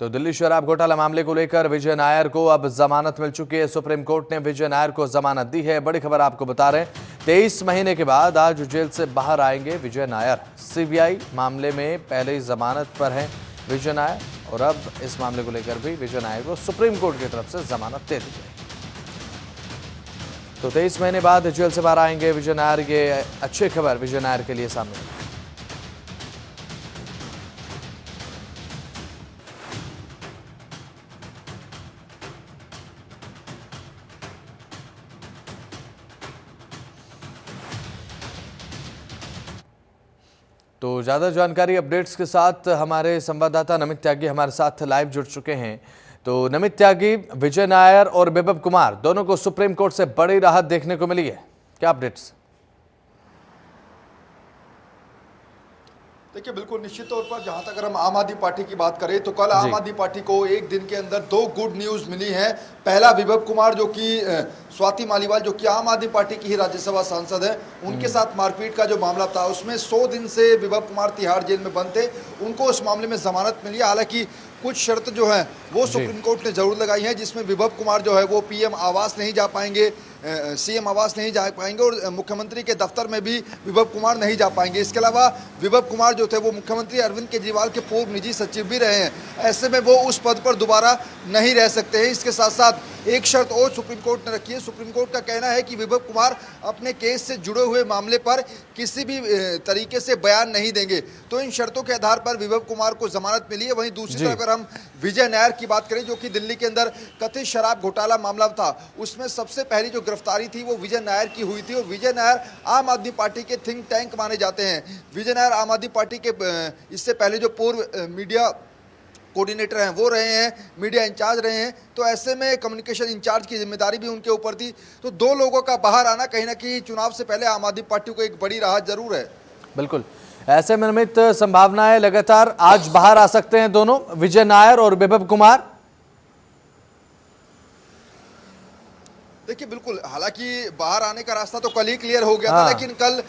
तो दिल्ली शराब घोटाला मामले को लेकर विजय नायर को अब जमानत मिल चुकी है। सुप्रीम कोर्ट ने विजय नायर को जमानत दी है। बड़ी खबर आपको बता रहे हैं, 23 महीने के बाद आज जेल से बाहर आएंगे विजय नायर। सीबीआई मामले में पहले ही जमानत पर हैं विजय नायर और अब इस मामले को लेकर भी विजय नायर को सुप्रीम कोर्ट की तरफ से जमानत दे दी गई। तो 23 महीने बाद जेल से बाहर आएंगे विजय नायर। ये अच्छी खबर विजय नायर के लिए सामने आई। तो ज़्यादा जानकारी अपडेट्स के साथ हमारे संवाददाता नमित त्यागी हमारे साथ लाइव जुड़ चुके हैं। तो नमित त्यागी, विजय नायर और बिप्लब कुमार दोनों को सुप्रीम कोर्ट से बड़ी राहत देखने को मिली है, क्या अपडेट्स? देखिए, बिल्कुल निश्चित तौर पर जहां तक अगर हम आम आदमी पार्टी की बात करें तो कल आम आदमी पार्टी को एक दिन के अंदर 2 गुड न्यूज़ मिली है। पहला, बिप्लब कुमार जो कि स्वाति मालीवाल जो कि आम आदमी पार्टी की ही राज्यसभा सांसद है, उनके साथ मारपीट का जो मामला था उसमें 100 दिन से बिप्लब कुमार तिहाड़ जेल में बंद थे। उनको उस मामले में जमानत मिली। हालांकि कुछ शर्त जो है वो सुप्रीम कोर्ट ने जरूर लगाई है, जिसमें बिप्लब कुमार जो है वो पीएम आवास नहीं जा पाएंगे, सीएम आवास नहीं जा पाएंगे और मुख्यमंत्री के दफ्तर में भी बिप्लब कुमार नहीं जा पाएंगे। इसके अलावा बिप्लब कुमार जो थे वो मुख्यमंत्री अरविंद केजरीवाल के पूर्व निजी सचिव भी रहे हैं। ऐसे में वो उस पद पर दोबारा नहीं रह सकते हैं। इसके साथ साथ एक शर्त और सुप्रीम कोर्ट ने रखी है। सुप्रीम कोर्ट का कहना है कि बिप्लब कुमार अपने केस से जुड़े हुए मामले पर किसी भी तरीके से बयान नहीं देंगे। तो इन शर्तों के आधार पर बिप्लब कुमार को जमानत मिली है। वहीं दूसरी तरफ अगर हम विजय नायर की बात करें, जो कि दिल्ली के अंदर कथित शराब घोटाला मामला था, उसमें सबसे पहली जो गिरफ्तारी थी वो विजय नायर की हुई थी। और विजय नायर आम आदमी पार्टी के थिंक टैंक माने जाते हैं। विजय नायर आम आदमी पार्टी के इससे पहले जो पूर्व मीडिया कोऑर्डिनेटर हैं वो रहे हैं, मीडिया इंचार्ज रहे हैं। तो ऐसे में कम्युनिकेशन इंचार्ज की जिम्मेदारी भी उनके ऊपर थी। तो 2 लोगों का बाहर आना कहीं ना कहीं चुनाव से पहले आम आदमी पार्टी को एक बड़ी राहत जरूर है। बिल्कुल, ऐसे में नमित संभावना है लगातार आज बाहर आ सकते हैं दोनों, विजय नायर और बिप्लब कुमार। देखिए, बिल्कुल, हालांकि बाहर आने का रास्ता तो कल ही क्लियर हो गया था, लेकिन कल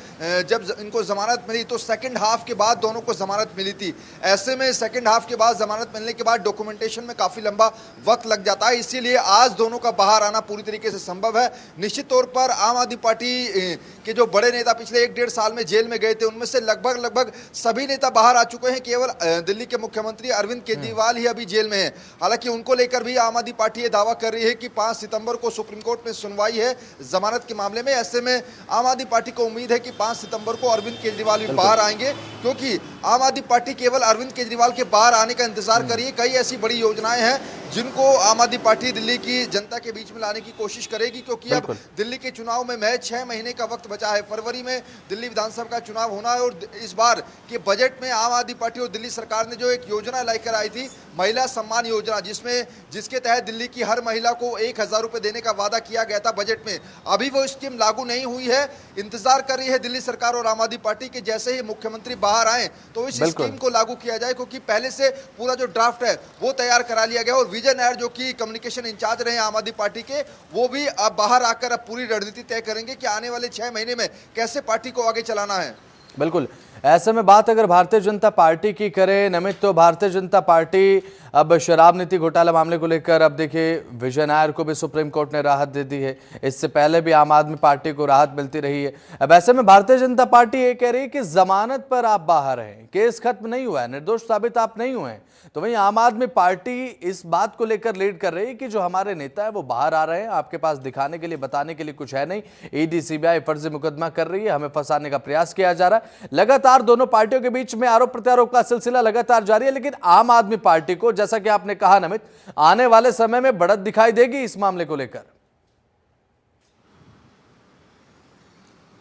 जब इनको जमानत मिली तो सेकंड हाफ के बाद दोनों को जमानत मिली थी। ऐसे में सेकंड हाफ के बाद जमानत मिलने के बाद डॉक्यूमेंटेशन में काफी लंबा वक्त लग जाता है, इसीलिए आज दोनों का बाहर आना पूरी तरीके से संभव है। निश्चित तौर पर आम आदमी पार्टी के जो बड़े नेता पिछले 1-1.5 साल में जेल में गए थे, उनमें से लगभग सभी नेता बाहर आ चुके हैं। केवल दिल्ली के मुख्यमंत्री अरविंद केजरीवाल ही अभी जेल में है। हालांकि उनको लेकर भी आम आदमी पार्टी ये दावा कर रही है कि 5 सितंबर को सुप्रीम कोर्ट में सुनवाई है जमानत के मामले में। ऐसे में आम आदमी पार्टी को उम्मीद है कि 5 सितंबर को अरविंद केजरीवाल भी बाहर आएंगे, क्योंकि आम आदमी पार्टी केवल अरविंद केजरीवाल के बाहर आने का इंतजार कर रही है। कई ऐसी बड़ी योजनाएं हैं जिनको आम आदमी पार्टी दिल्ली की जनता के बीच में लाने की कोशिश करेगी, क्योंकि अब दिल्ली के चुनाव में महज 6 महीने का वक्त बचा है। फरवरी में दिल्ली विधानसभा का चुनाव होना है और इस बार के बजट में आम आदमी पार्टी और दिल्ली सरकार ने जो एक योजना लेकर आई थी, महिला सम्मान योजना, जिसके तहत दिल्ली की हर महिला को 1000 रुपए देने का वादा किया गया था बजट में। अभी वो स्कीम लागू नहीं हुई है। इंतजार कर रही है दिल्ली सरकार और आम आदमी पार्टी के जैसे ही मुख्यमंत्री बाहर आए तो इस स्कीम को लागू किया जाए, क्योंकि पहले से पूरा जो ड्राफ्ट है वो तैयार करा लिया गया। और विजय नायर जो कि कम्युनिकेशन इंचार्ज रहे आम आदमी पार्टी के, वो भी अब बाहर आकर अब पूरी रणनीति तय करेंगे कि आने वाले 6 महीने में कैसे पार्टी को आगे चलाना है। बिल्कुल, ऐसे में बात अगर भारतीय जनता पार्टी की करें नमित, तो भारतीय जनता पार्टी अब शराब नीति घोटाला मामले को लेकर अब देखिए विजय नायर को भी सुप्रीम कोर्ट ने राहत दे दी है। इससे पहले भी आम आदमी पार्टी को राहत मिलती रही है। अब ऐसे में भारतीय जनता पार्टी ये कह रही है कि जमानत पर आप बाहर हैं, केस खत्म नहीं हुआ है, निर्दोष साबित आप नहीं हुए हैं। तो वहीं आम आदमी पार्टी इस बात को लेकर लीड कर रही है कि जो हमारे नेता है वो बाहर आ रहे हैं, आपके पास दिखाने के लिए, बताने के लिए कुछ है नहीं। ईडी सीबीआई फर्जी मुकदमा कर रही है, हमें फंसाने का प्रयास किया जा रहा है। लगातार दोनों पार्टियों के बीच में आरोप प्रत्यारोप का सिलसिला लगातार जारी है। लेकिन आम आदमी पार्टी को, जैसा कि आपने कहा नमित, आने वाले समय में बढ़त दिखाई देगी इस मामले को लेकर।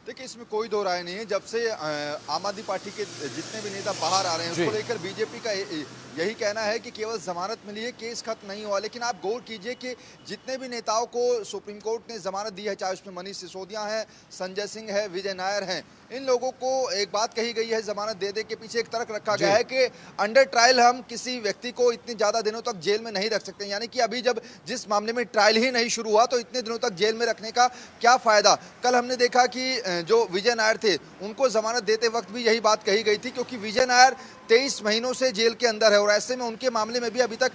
देखिए, इसमें कोई दो राय नहीं है। जब से आम आदमी पार्टी के जितने भी नेता बाहर आ रहे हैं उसको लेकर बीजेपी का यही कहना है कि केवल जमानत मिली है, केस खत्म नहीं हुआ। लेकिन आप गौर कीजिए कि जितने भी नेताओं को सुप्रीम कोर्ट ने जमानत दी है, चाहे उसमें मनीष सिसोदिया हैं, संजय सिंह है, विजय नायर हैं, इन लोगों को एक बात कही गई है जमानत दे के पीछे एक तर्क रखा गया है कि अंडर ट्रायल हम किसी व्यक्ति को इतने ज्यादा दिनों तक जेल में नहीं रख सकते। यानी कि अभी जब जिस मामले में ट्रायल ही नहीं शुरू हुआ तो इतने दिनों तक जेल में रखने का क्या फायदा। कल हमने देखा कि जो विजय नायर थे उनको जमानत देते वक्त भी यही बात कही गई थी, क्योंकि विजय नायर 23 महीनों से जेल के अंदर है और ऐसे में उनके मामले में भी अभी तक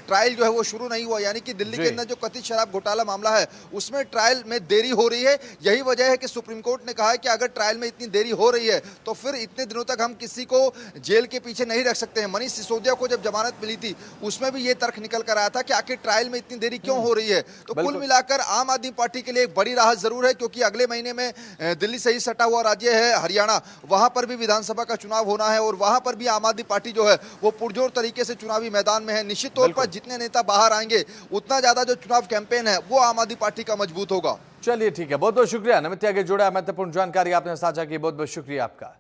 ट्रायल जो है वो शुरू नहीं हुआ। यानी कि दिल्ली के अंदर जो कथित शराब घोटाला मामला है उसमें ट्रायल में देरी हो रही है। यही वजह है कि सुप्रीम कोर्ट ने कहा है कि अगर ट्रायल में इतनी देरी हो रही है तो फिर इतने दिनों तक हम किसी को जेल के पीछे नहीं रख सकते हैं। मनीष सिसोदिया को जब जमानत मिली थी उसमें भी ये तर्क निकल कर आया था कि आखिर ट्रायल में इतनी देरी क्यों हो रही है। तो कुल मिलाकर आम आदमी पार्टी के लिए एक बड़ी राहत जरूर है, क्योंकि अगले महीने में दिल्ली से ही सटा हुआ राज्य है हरियाणा, वहां पर भी विधानसभा का चुनाव होना है और वहां पर भी आम आदमी पार्टी जो है वो पुरजोर तरीके से चुनावी मैदान में है। निश्चित तौर पर जितने नेता बाहर आएंगे उतना ज्यादा जो चुनाव कैंपेन है वो आम आदमी पार्टी का मजबूत होगा। चलिए ठीक है, बहुत बहुत शुक्रिया नमित, आगे जुड़ा महत्वपूर्ण जानकारी आपने साझा की, बहुत बहुत शुक्रिया आपका।